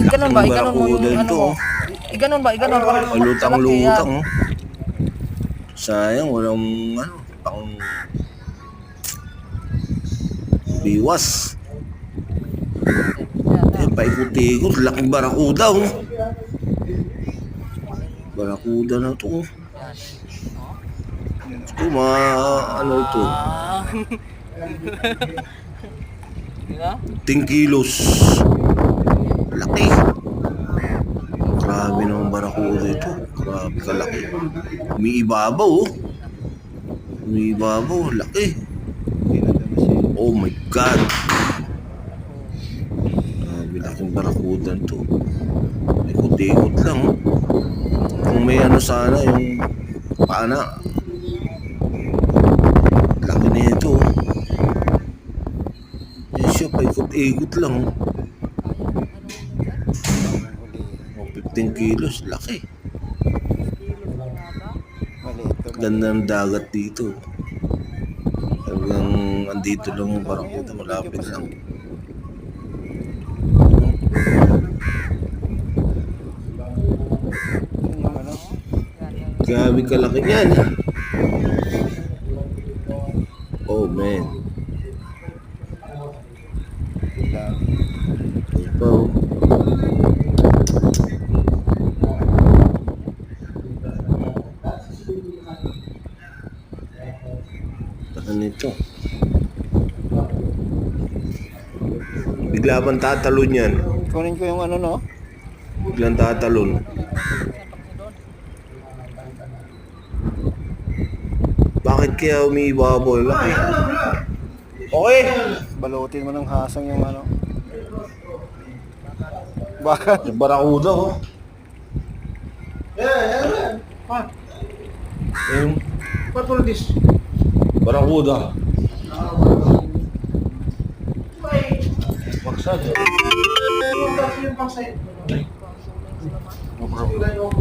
Iganon ba? Iganon mo yung barakuda ano ito. mo. Iganon ba? Iganon. Palutang-lutang. Oh. Sayang, walang ano, pang biwas. Eh, paikot-ikot, laking barakuda. Oh. Barakuda na ito. Oh. Ano ito? 10 kilos. Laki. Grabe naman barakuda ito. Grabe kalaki. Umiibabaw oh. Umiibabaw. Laki. Oh my God. Grabe laking barakuda ito. Ikot-ikot lang oh. Kung may ano sana yung paana. Laki na ito oh. Yan siya, paikot-ikot lang oh. 15 kilos, laki. Ganda ng dagat dito. Hanggang andito lang yung barakuda, malapit lang. Grabe kalaki yan. Oh man. Ito pa oh. Ano ito? Bigla bang tatalon yan? Kunin ko yung ano no? Biglang tatalon. Bakit kaya umiibabaw? Laki. Okay. Balutin mo ng hasang yung ano. Baka. Yung barakuda oh. Yung What for this? barakuda. Maksad eh. Yung pang side. No problem.